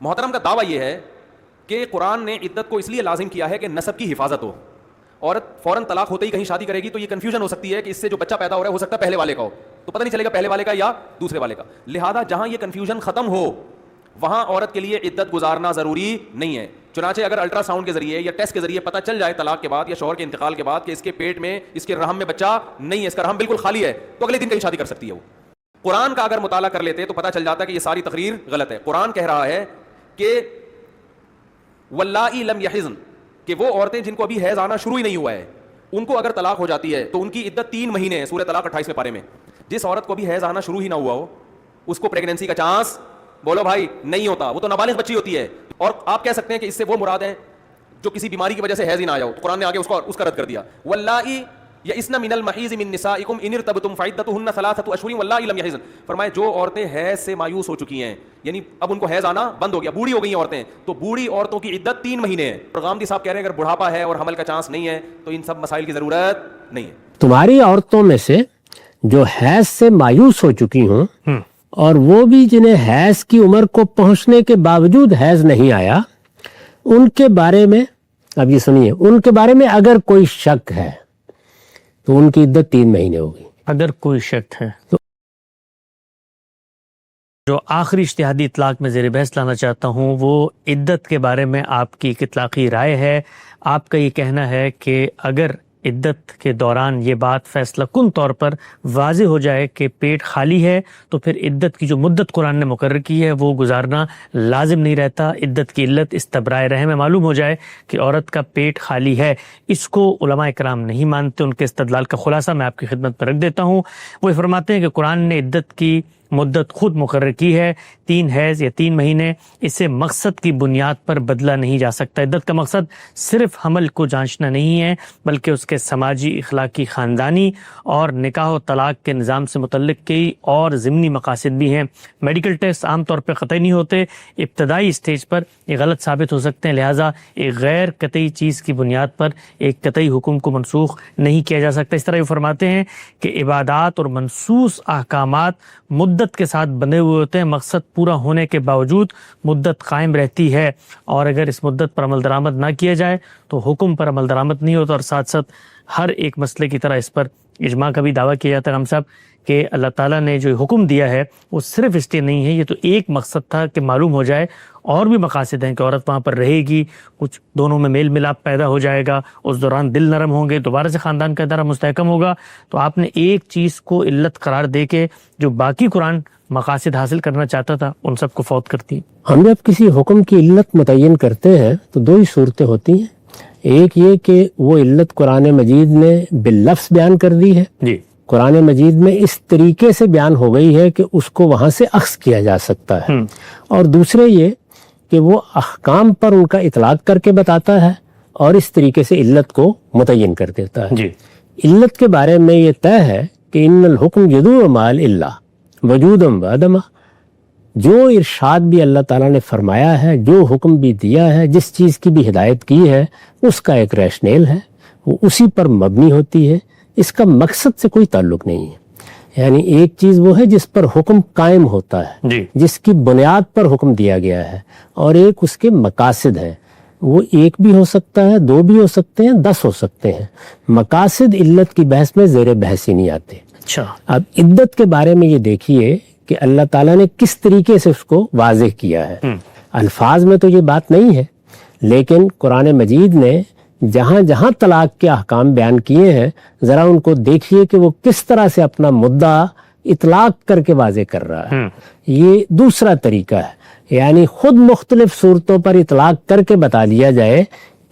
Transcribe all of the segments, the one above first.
محترم کا دعویٰ یہ ہے کہ قرآن نے عدت کو اس لیے لازم کیا ہے کہ نسب کی حفاظت ہو. عورت فوراً طلاق ہوتے ہی کہیں شادی کرے گی تو یہ کنفیوژن ہو سکتی ہے کہ اس سے جو بچہ پیدا ہو رہا ہے ہو سکتا ہے پہلے والے کا ہو, تو پتہ نہیں چلے گا پہلے والے کا یا دوسرے والے کا. لہذا جہاں یہ کنفیوژن ختم ہو وہاں عورت کے لیے عدت گزارنا ضروری نہیں ہے. چنانچہ اگر الٹرا ساؤنڈ کے ذریعے یا ٹیسٹ کے ذریعے پتہ چل جائے طلاق کے بعد یا شوہر کے انتقال کے بعد کہ اس کے پیٹ میں, اس کے رحم میں بچہ نہیں ہے, اس کا رحم بالکل خالی ہے, تو اگلے دن کہیں شادی کر سکتی ہے. وہ قرآن کا اگر مطالعہ کر لیتے تو پتہ چل جاتا کہ یہ ساری تقریر غلط ہے. قرآن کہہ رہا ہے کہ واللائی لم یحزن, کہ وہ عورتیں جن کو ابھی حیض آنا شروع ہی نہیں ہوا ہے ان کو اگر طلاق ہو جاتی ہے تو ان کی عدت 3 مہینے ہے. سورہ طلاق 28ویں پارے میں. جس عورت کو ابھی حیض آنا شروع ہی نہ ہوا ہو اس کو پریگنینسی کا چانس بولو بھائی نہیں ہوتا, وہ تو نابالغ بچی ہوتی ہے. اور آپ کہہ سکتے ہیں کہ اس سے وہ مراد ہے جو کسی بیماری کی وجہ سے حیض ہی نہ آیا ہو, تو قرآن نے آگے اس کا رد کر دیا. واللائی یئسن من المحیض من نسائکم ان ارتبتم فعدتهن 3 اشہر واللائی لم یحضن. فرمائے جو عورتیں حیض سے مایوس ہو چکی ہیں, یعنی اب ان کو حیض آنا بند ہو گیا, بوڑھی ہو گئی ہیں عورتیں, تو بوڑھی عورتوں کی عدت 3 مہینے ہے. غامدی صاحب کہہ رہے ہیں اگر بڑھاپا ہے اور حمل کا چانس نہیں ہے تو ان سب مسائل کی ضرورت نہیں ہے. تمہاری عورتوں میں سے جو حیض سے مایوس ہو چکی ہوں اور وہ بھی جنہیں حیض کی عمر کو پہنچنے کے باوجود حیض نہیں آیا, ان کے بارے میں اب یہ سنیے, ان کے بارے میں اگر کوئی شک ہے تو ان کی عدت 3 مہینے ہوگی. اگر کوئی شک ہے تو جو آخری اجتہادی اطلاق میں زیر بحث لانا چاہتا ہوں وہ عدت کے بارے میں آپ کی ایک اطلاقی رائے ہے. آپ کا یہ کہنا ہے کہ اگر عدت کے دوران یہ بات فیصلہ کن طور پر واضح ہو جائے کہ پیٹ خالی ہے تو پھر عدت کی جو مدت قرآن نے مقرر کی ہے وہ گزارنا لازم نہیں رہتا. عدت کی علت استبراء رحم میں معلوم ہو جائے کہ عورت کا پیٹ خالی ہے. اس کو علماء کرام نہیں مانتے. ان کے استدلال کا خلاصہ میں آپ کی خدمت پر رکھ دیتا ہوں. وہ فرماتے ہیں کہ قرآن نے عدت کی مدت خود مقرر کی ہے 3 حیض یا 3 مہینے. اسے مقصد کی بنیاد پر بدلا نہیں جا سکتا. عدت کا مقصد صرف حمل کو جانچنا نہیں ہے بلکہ اس کے سماجی, اخلاقی, خاندانی اور نکاح و طلاق کے نظام سے متعلق کئی اور ضمنی مقاصد بھی ہیں. میڈیکل ٹیسٹ عام طور پہ قطعی نہیں ہوتے, ابتدائی اسٹیج پر یہ غلط ثابت ہو سکتے ہیں. لہٰذا ایک غیر قطعی چیز کی بنیاد پر ایک قطعی حکم کو منسوخ نہیں کیا جا سکتا. اس طرح یہ فرماتے ہیں کہ عبادات اور منسوس احکامات مدت کے ساتھ بندھے ہوئے ہوتے ہیں. مقصد پورا ہونے کے باوجود مدت قائم رہتی ہے, اور اگر اس مدت پر عمل درآمد نہ کیا جائے تو حکم پر عمل درآمد نہیں ہوتا. اور ساتھ ساتھ ہر ایک مسئلے کی طرح اس پر اجماع کا بھی دعویٰ کیا جاتا ہے ہم صاحب کہ اللہ تعالیٰ نے جو حکم دیا ہے وہ صرف اس لیے نہیں ہے, یہ تو ایک مقصد تھا کہ معلوم ہو جائے اور بھی مقاصد ہیں کہ عورت وہاں پر رہے گی, کچھ دونوں میں میل ملاپ پیدا ہو جائے گا, اس دوران دل نرم ہوں گے, دوبارہ سے خاندان کا ادارہ مستحکم ہوگا. تو آپ نے ایک چیز کو علت قرار دے کے جو باقی قرآن مقاصد حاصل کرنا چاہتا تھا ان سب کو فوت کرتی. ہم جب کسی حکم کی علت متعین کرتے ہیں تو 2 ہی صورتیں ہوتی ہیں. ایک یہ کہ وہ علت قرآن مجید نے باللفظ بیان کر دی ہے, جی قرآن مجید میں اس طریقے سے بیان ہو گئی ہے کہ اس کو وہاں سے اخذ کیا جا سکتا ہے. اور دوسرے یہ کہ وہ احکام پر ان کا اطلاق کر کے بتاتا ہے اور اس طریقے سے علت کو متعین کر دیتا ہے. جی علت کے بارے میں یہ طے ہے کہ ان الحکم یدور مال اللہ وجودم و عدمہ. جو ارشاد بھی اللہ تعالیٰ نے فرمایا ہے, جو حکم بھی دیا ہے, جس چیز کی بھی ہدایت کی ہے, اس کا ایک ریشنیل ہے, وہ اسی پر مبنی ہوتی ہے. اس کا مقصد سے کوئی تعلق نہیں ہے. یعنی ایک چیز وہ ہے جس پر حکم قائم ہوتا ہے, جی جس کی بنیاد پر حکم دیا گیا ہے, اور ایک اس کے مقاصد ہیں. وہ 1 بھی ہو سکتا ہے, 2 بھی ہو سکتے ہیں, 10 ہو سکتے ہیں. مقاصد علت کی بحث میں زیر بحث ہی نہیں آتے. اچھا, اب عدت کے بارے میں یہ دیکھیے کہ اللہ تعالیٰ نے کس طریقے سے اس کو واضح کیا ہے. الفاظ میں تو یہ بات نہیں ہے, لیکن قرآن مجید نے جہاں جہاں طلاق کے احکام بیان کیے ہیں ذرا ان کو دیکھیے کہ وہ کس طرح سے اپنا مدعا اطلاق کر کے واضح کر رہا ہے. یہ دوسرا طریقہ ہے, یعنی خود مختلف صورتوں پر اطلاق کر کے بتا دیا جائے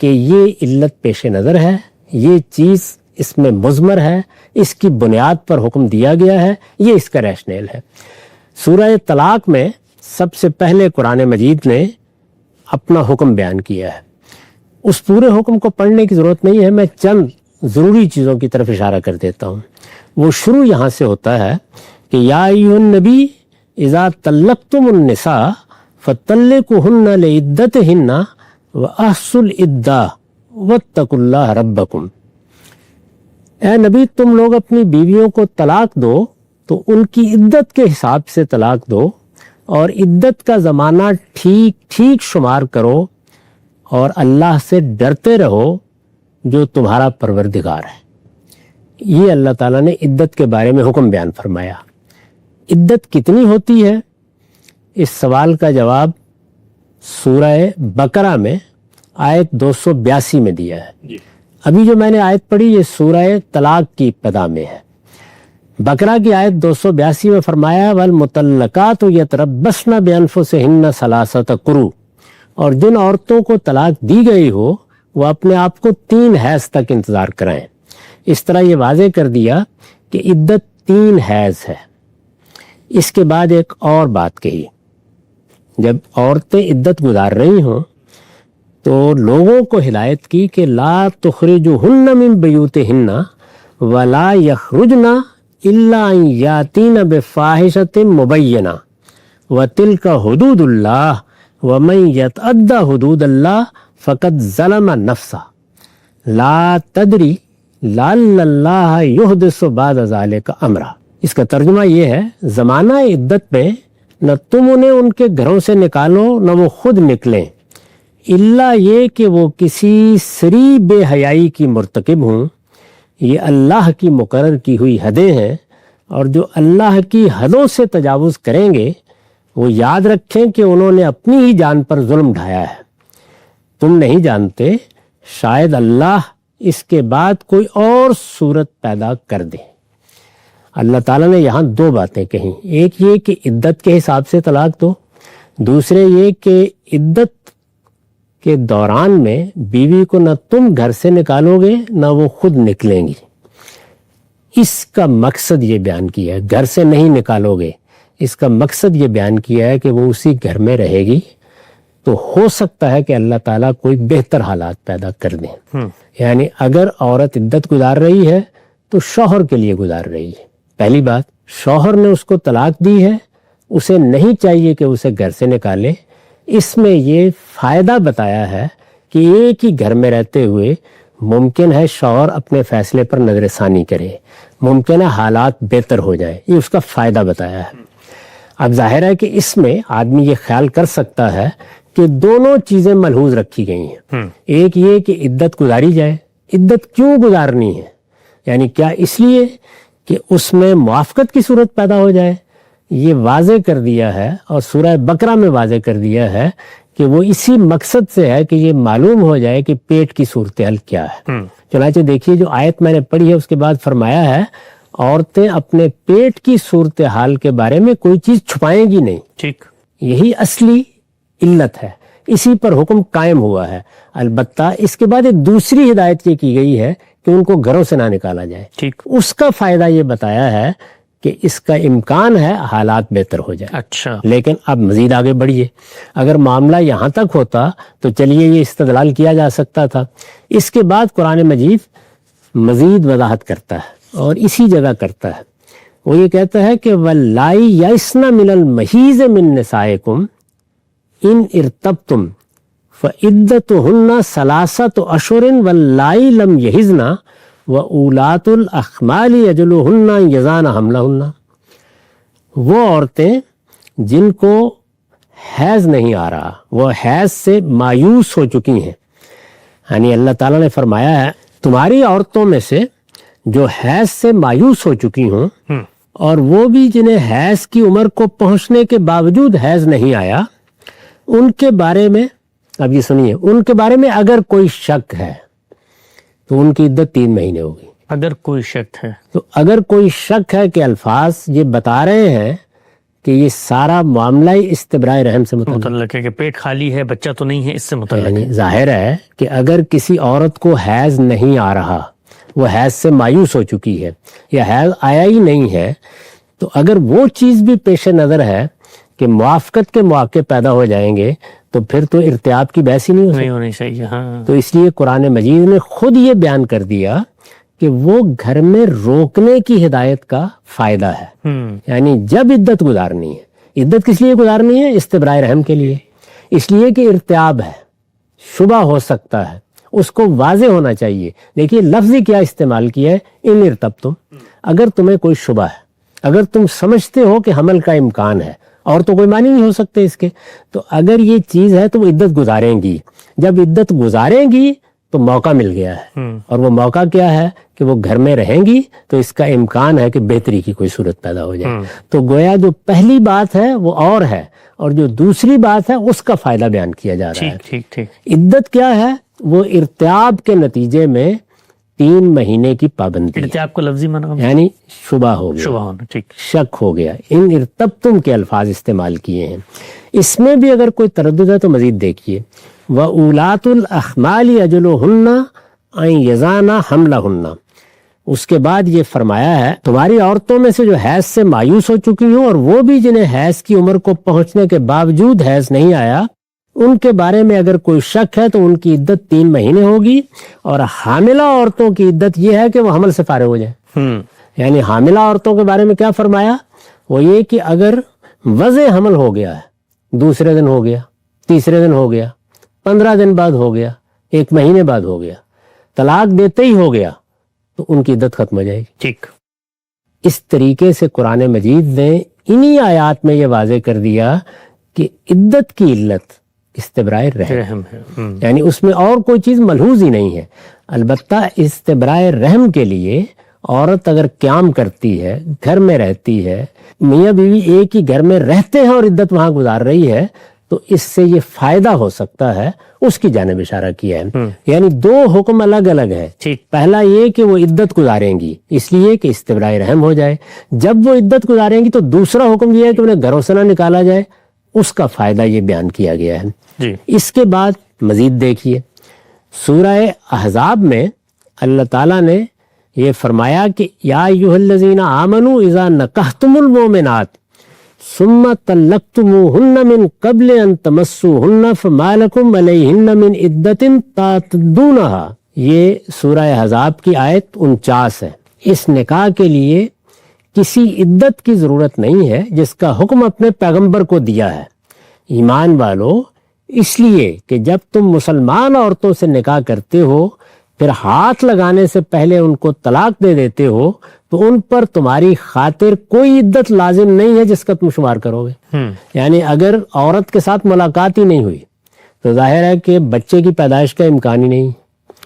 کہ یہ علت پیش نظر ہے, یہ چیز اس میں مضمر ہے, اس کی بنیاد پر حکم دیا گیا ہے, یہ اس کا ریشنیل ہے. سورہ طلاق میں سب سے پہلے قرآن مجید نے اپنا حکم بیان کیا ہے. اس پورے حکم کو پڑھنے کی ضرورت نہیں ہے, میں چند ضروری چیزوں کی طرف اشارہ کر دیتا ہوں. وہ شروع یہاں سے ہوتا ہے کہ یا ایھا النبی اذا طلقتم النساء فطلقوہن لعدتہن واحصوا العدۃ واتقوا اللہ ربکم. اے نبی تم لوگ اپنی بیویوں کو طلاق دو تو ان کی عدت کے حساب سے طلاق دو اور عدت کا زمانہ ٹھیک ٹھیک شمار کرو اور اللہ سے ڈرتے رہو جو تمہارا پروردگار ہے. یہ اللہ تعالیٰ نے عدت کے بارے میں حکم بیان فرمایا. عدت کتنی ہوتی ہے؟ اس سوال کا جواب سورہ بقرہ میں آیت 282 میں دیا ہے. ابھی جو میں نے آیت پڑھی یہ سورہ طلاق کی ابتدا میں ہے. بقرہ کی آیت 282 میں فرمایا والمطلقات یتربصن بانفسہن ثلاثۃ قروء، اور جن عورتوں کو طلاق دی گئی ہو وہ اپنے آپ کو 3 حیض تک انتظار کرائیں. اس طرح یہ واضح کر دیا کہ عدت 3 حیض ہے. اس کے بعد ایک اور بات کہی، جب عورتیں عدت گزار رہی ہوں تو لوگوں کو ہدایت کی کہ لا تخرجوہن من بیوتہن ولا یخرجن الا ان یاتین بفاحشۃ مبینہ وتلک حدود اللہ ومن یتعد حدود اللہ فقد ظلم نفسہ لا تدری لعل اللہ یحدث بعد ذلک امرا. اس کا ترجمہ یہ ہے زمانہ عدت میں نہ تم انہیں ان کے گھروں سے نکالو نہ وہ خود نکلیں، الا یہ کہ وہ کسی سری بے حیائی کی مرتکب ہوں. یہ اللہ کی مقرر کی ہوئی حدیں ہیں، اور جو اللہ کی حدوں سے تجاوز کریں گے وہ یاد رکھیں کہ انہوں نے اپنی ہی جان پر ظلم ڈھایا ہے. تم نہیں جانتے شاید اللہ اس کے بعد کوئی اور صورت پیدا کر دے. اللہ تعالیٰ نے یہاں 2 باتیں کہیں، ایک یہ کہ عدت کے حساب سے طلاق دو، دوسرے یہ کہ عدت کے دوران میں بیوی کو نہ تم گھر سے نکالو گے نہ وہ خود نکلیں گی. اس کا مقصد یہ بیان کیا ہے، گھر سے نہیں نکالو گے، اس کا مقصد یہ بیان کیا ہے کہ وہ اسی گھر میں رہے گی تو ہو سکتا ہے کہ اللہ تعالیٰ کوئی بہتر حالات پیدا کر دیں. یعنی اگر عورت عدت گزار رہی ہے تو شوہر کے لیے گزار رہی ہے. پہلی بات، شوہر نے اس کو طلاق دی ہے، اسے نہیں چاہیے کہ اسے گھر سے نکالے. اس میں یہ فائدہ بتایا ہے کہ ایک ہی گھر میں رہتے ہوئے ممکن ہے شوہر اپنے فیصلے پر نظر ثانی کرے، ممکن ہے حالات بہتر ہو جائیں، یہ اس کا فائدہ بتایا ہے. اب ظاہر ہے کہ اس میں آدمی یہ خیال کر سکتا ہے کہ دونوں چیزیں ملحوظ رکھی گئی ہیں. ایک یہ کہ عدت گزاری جائے. عدت کیوں گزارنی ہے؟ یعنی کیا اس لیے کہ اس میں موافقت کی صورت پیدا ہو جائے؟ یہ واضح کر دیا ہے اور سورہ بقرہ میں واضح کر دیا ہے کہ وہ اسی مقصد سے ہے کہ یہ معلوم ہو جائے کہ پیٹ کی صورتحال کیا ہے. چنانچہ دیکھیے جو آیت میں نے پڑھی ہے اس کے بعد فرمایا ہے عورتیں اپنے پیٹ کی صورتحال کے بارے میں کوئی چیز چھپائیں گی نہیں. ٹھیک، یہی اصلی علت ہے، اسی پر حکم قائم ہوا ہے. البتہ اس کے بعد ایک دوسری ہدایت یہ کی گئی ہے کہ ان کو گھروں سے نہ نکالا جائے. ٹھیک، اس کا فائدہ یہ بتایا ہے کہ اس کا امکان ہے حالات بہتر ہو جائے. اچھا، لیکن اب مزید آگے بڑھیے. اگر معاملہ یہاں تک ہوتا تو چلیے یہ استدلال کیا جا سکتا تھا. اس کے بعد قرآن مجید مزید وضاحت کرتا ہے اور اسی جگہ کرتا ہے. وہ یہ کہتا ہے کہ وَاللَّائِي يَئِسْنَ مِنَ الْمَحِيضِ مِن نِّسَائِكُمْ إِنْ ارْتَبْتُمْ فَعِدَّتُهُنَّ ثَلَاثَةُ أَشْهُرٍ وَاللَّائِي لَمْ يَحِضْنَ وَأُولَاتُ الْأَحْمَالِ يَجْلُوهُنَّ يَضَعْنَ حَمْلَهُنَّ. وہ عورتیں جن کو حیض نہیں آ رہا، وہ حیض سے مایوس ہو چکی ہیں. یعنی اللہ تعالیٰ نے فرمایا ہے تمہاری عورتوں میں سے جو حیض سے مایوس ہو چکی ہوں اور وہ بھی جنہیں حیض کی عمر کو پہنچنے کے باوجود حیض نہیں آیا، ان کے بارے میں اب یہ سنیے، ان کے بارے میں اگر کوئی شک ہے تو ان کی عدت 3 مہینے ہوگی. اگر کوئی شک ہے تو اگر کوئی شک ہے کہ الفاظ یہ بتا رہے ہیں کہ یہ سارا معاملہ ہی استبراء رحم سے متعلق ہے کہ پیٹ خالی ہے، بچہ تو نہیں ہے، اس سے متعلق ہے. یعنی ظاہر ہے کہ اگر کسی عورت کو حیض نہیں آ رہا، وہ حیض سے مایوس ہو چکی ہے یا حیض آیا ہی نہیں ہے، تو اگر وہ چیز بھی پیش نظر ہے کہ موافقت کے مواقع پیدا ہو جائیں گے تو پھر تو ارتیاب کی بحث ہی نہیں ہونی چاہیے. ہاں، تو اس لیے قرآن مجید نے خود یہ بیان کر دیا کہ وہ گھر میں روکنے کی ہدایت کا فائدہ ہے. یعنی جب عدت گزارنی ہے، عدت کس لیے گزارنی ہے؟ استبراء رحم کے لیے. اس لیے کہ ارتیاب ہے، شبہ ہو سکتا ہے، اس کو واضح ہونا چاہیے. دیکھیے لفظی کیا استعمال کیا ہے، ان ارتبتم. اگر تمہیں کوئی شبہ ہے، اگر تم سمجھتے ہو کہ حمل کا امکان ہے اور تو کوئی معنی نہیں ہو سکتے اس کے. تو اگر یہ چیز ہے تو وہ عدت گزاریں گی. جب عدت گزاریں گی تو موقع مل گیا ہے, اور وہ موقع کیا ہے کہ وہ گھر میں رہیں گی تو اس کا امکان ہے کہ بہتری کی کوئی صورت پیدا ہو جائے. تو گویا جو پہلی بات ہے وہ اور ہے, اور جو دوسری بات ہے اس کا فائدہ بیان کیا جا رہا ہے. ٹھیک ٹھیک. عدت کیا ہے؟ وہ ارتیاب کے نتیجے میں 3 مہینے کی پابندی ہے. ارتیاب کو لفظی معنی یعنی شبہ ہو گیا, شبہ ہونا. ٹھیک. شک ہو گیا. ان ارتبتم کے الفاظ استعمال کیے ہیں. اس میں بھی اگر کوئی تردد ہے تو مزید دیکھیے, وَأُولَاتُ الْأَحْمَالِ أَجَلُهُنَّ أَن يَضَعْنَ حَمْلَهُنَّ. اس کے بعد یہ فرمایا ہے تمہاری عورتوں میں سے جو حیض سے مایوس ہو چکی ہوں اور وہ بھی جنہیں حیض کی عمر کو پہنچنے کے باوجود حیض نہیں آیا, ان کے بارے میں اگر کوئی شک ہے تو ان کی عدت 3 مہینے ہوگی. اور حاملہ عورتوں کی عدت یہ ہے کہ وہ حمل سے فارغ ہو جائیں. یعنی حاملہ عورتوں کے بارے میں کیا فرمایا؟ وہ یہ کہ اگر وضع حمل ہو گیا ہے, دوسرے دن ہو گیا, تیسرے دن ہو گیا, 15 دن بعد ہو گیا, 1 مہینے بعد ہو گیا, طلاق دیتے ہی ہو گیا, تو ان کی عدت ختم ہو جائے گی. ٹھیک. اس طریقے سے قرآن مجید نے انہی آیات میں یہ واضح کر دیا کہ عدت کی علت استبراء رحم ہے. یعنی اس میں اور کوئی چیز ملحوظ ہی نہیں ہے. البتہ استبراء رحم کے لیے عورت اگر قیام کرتی ہے, گھر میں رہتی ہے, میاں بیوی ایک ہی گھر میں رہتے ہیں اور عدت وہاں گزار رہی ہے, تو اس سے یہ فائدہ ہو سکتا ہے, اس کی جانب اشارہ کیا ہے. یعنی 2 حکم الگ الگ ہے. پہلا یہ کہ وہ عدت گزاریں گی اس لیے کہ استبراء رحم ہو جائے. جب وہ عدت گزاریں گی تو دوسرا حکم یہ ہے کہ انہیں گھروں سے نہ نکالا جائے, اس کا فائدہ یہ بیان کیا گیا ہے. اس کے بعد مزید دیکھیے سورہ احزاب میں اللہ تعالیٰ نے یہ فرمایا کہ یا ایھا الذین آمنوا اذا نکحتم المؤمنات ثم طلقتموهن من قبل ان تمسوهن فما لكم علیہن من عدۃ تعتدونها. یہ سورہ احزاب کی آیت 49 ہے. اس نکاح کے لیے کسی عدت کی ضرورت نہیں ہے جس کا حکم اپنے پیغمبر کو دیا ہے. ایمان والو, اس لیے کہ جب تم مسلمان عورتوں سے نکاح کرتے ہو پھر ہاتھ لگانے سے پہلے ان کو طلاق دے دیتے ہو تو ان پر تمہاری خاطر کوئی عدت لازم نہیں ہے جس کا تم شمار کرو گے. یعنی اگر عورت کے ساتھ ملاقات ہی نہیں ہوئی تو ظاہر ہے کہ بچے کی پیدائش کا امکان ہی نہیں.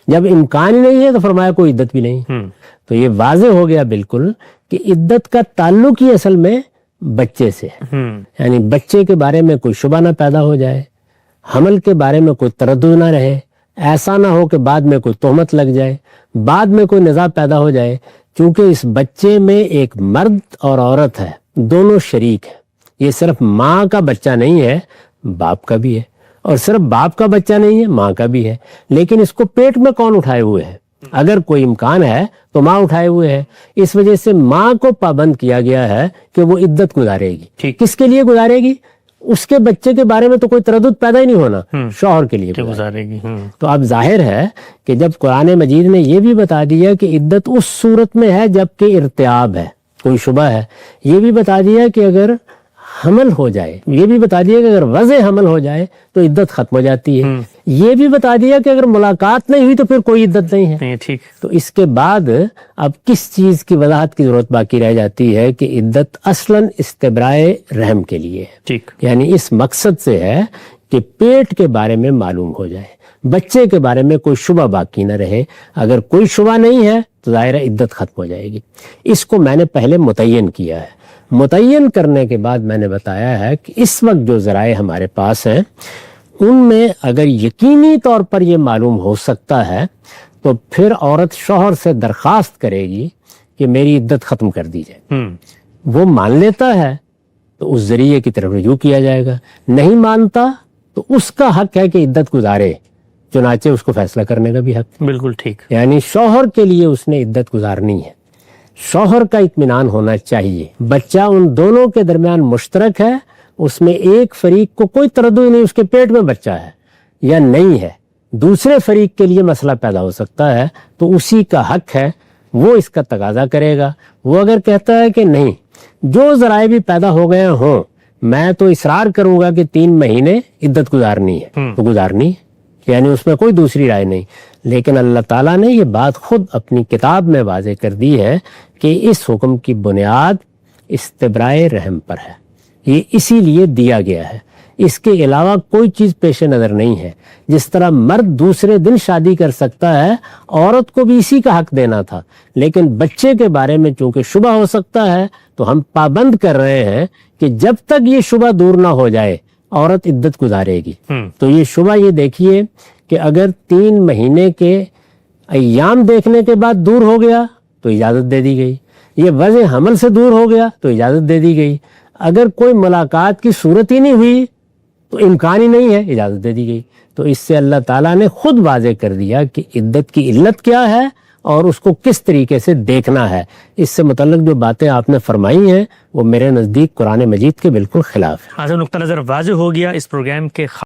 جب امکان ہی نہیں ہے تو فرمایا کوئی عدت بھی نہیں. تو یہ واضح ہو گیا بالکل کہ عدت کا تعلق ہی اصل میں بچے سے ہے. یعنی بچے کے بارے میں کوئی شبہ نہ پیدا ہو جائے, حمل کے بارے میں کوئی تردد نہ رہے, ایسا نہ ہو کہ بعد میں کوئی تہمت لگ جائے, بعد میں کوئی نزاع پیدا ہو جائے. چونکہ اس بچے میں ایک مرد اور عورت ہے, دونوں شریک ہیں. یہ صرف ماں کا بچہ نہیں ہے, باپ کا بھی ہے, اور صرف باپ کا بچہ نہیں ہے, ماں کا بھی ہے. لیکن اس کو پیٹ میں کون اٹھائے ہوئے ہے؟ اگر کوئی امکان ہے تو ماں اٹھائے ہوئے ہے. اس وجہ سے ماں کو پابند کیا گیا ہے کہ وہ عدت گزارے گی. کس کے لیے گزارے گی؟ اس کے بچے کے بارے میں تو کوئی تردد پیدا ہی نہیں ہونا, شوہر کے لیے گزارے گی. تو اب ظاہر ہے کہ جب قرآن مجید نے یہ بھی بتا دیا کہ عدت اس صورت میں ہے جب کہ ارتیاب ہے, کوئی شبہ ہے, یہ بھی بتا دیا کہ اگر حمل ہو جائے, یہ بھی بتا دیا کہ اگر وضع حمل ہو جائے تو عدت ختم ہو جاتی ہے, یہ بھی بتا دیا کہ اگر ملاقات نہیں ہوئی تو پھر کوئی عدت نہیں ہے. ٹھیک. تو اس کے بعد اب کس چیز کی وضاحت کی ضرورت باقی رہ جاتی ہے کہ عدت اصلاً استبراء رحم کے لیے ہے. ٹھیک. یعنی اس مقصد سے ہے کہ پیٹ کے بارے میں معلوم ہو جائے, بچے کے بارے میں کوئی شبہ باقی نہ رہے. اگر کوئی شبہ نہیں ہے تو ظاہر عدت ختم ہو جائے گی. اس کو میں نے پہلے متعین کیا ہے. متعین کرنے کے بعد میں نے بتایا ہے کہ اس وقت جو ذرائع ہمارے پاس ہیں ان میں اگر یقینی طور پر یہ معلوم ہو سکتا ہے تو پھر عورت شوہر سے درخواست کرے گی کہ میری عدت ختم کر دی جائے. وہ مان لیتا ہے تو اس ذریعے کی طرف رجوع کیا جائے گا, نہیں مانتا تو اس کا حق ہے کہ عدت گزارے, چنانچہ اس کو فیصلہ کرنے کا بھی حق. بالکل ٹھیک. یعنی شوہر کے لیے اس نے عدت گزارنی ہے, شوہر کا اطمینان ہونا چاہیے. بچہ ان دونوں کے درمیان مشترک ہے, اس میں ایک فریق کو کوئی تردد نہیں اس کے پیٹ میں بچہ ہے یا نہیں ہے, دوسرے فریق کے لیے مسئلہ پیدا ہو سکتا ہے تو اسی کا حق ہے, وہ اس کا تقاضا کرے گا. وہ اگر کہتا ہے کہ نہیں, جو ذرائع بھی پیدا ہو گئے ہوں میں تو اصرار کروں گا کہ 3 مہینے عدت گزارنی ہے تو گزارنی ہے, یعنی اس میں کوئی دوسری رائے نہیں. لیکن اللہ تعالیٰ نے یہ بات خود اپنی کتاب میں واضح کر دی ہے کہ اس حکم کی بنیاد استبراء رحم پر ہے. یہ اسی لیے دیا گیا ہے، اس کے علاوہ کوئی چیز پیش نظر نہیں ہے۔ جس طرح مرد دوسرے دن شادی کر سکتا ہے، عورت کو بھی اسی کا حق دینا تھا، لیکن بچے کے بارے میں چونکہ شبہ ہو سکتا ہے تو ہم پابند کر رہے ہیں کہ جب تک یہ شبہ دور نہ ہو جائے عورت عدت گزارے گی۔ تو یہ شبہ یہ دیکھیے کہ اگر 3 مہینے کے ایام دیکھنے کے بعد دور ہو گیا تو اجازت دے دی گئی، یہ وضع حمل سے دور ہو گیا تو اجازت دے دی گئی، اگر کوئی ملاقات کی صورت ہی نہیں ہوئی تو امکان ہی نہیں ہے، اجازت دے دی گئی۔ تو اس سے اللہ تعالیٰ نے خود واضح کر دیا کہ عدت کی علت کیا ہے اور اس کو کس طریقے سے دیکھنا ہے۔ اس سے متعلق جو باتیں آپ نے فرمائی ہیں وہ میرے نزدیک قرآن مجید کے بالکل خلاف ہے۔ نقطہ نظر واضح ہو گیا۔ اس پروگرام کے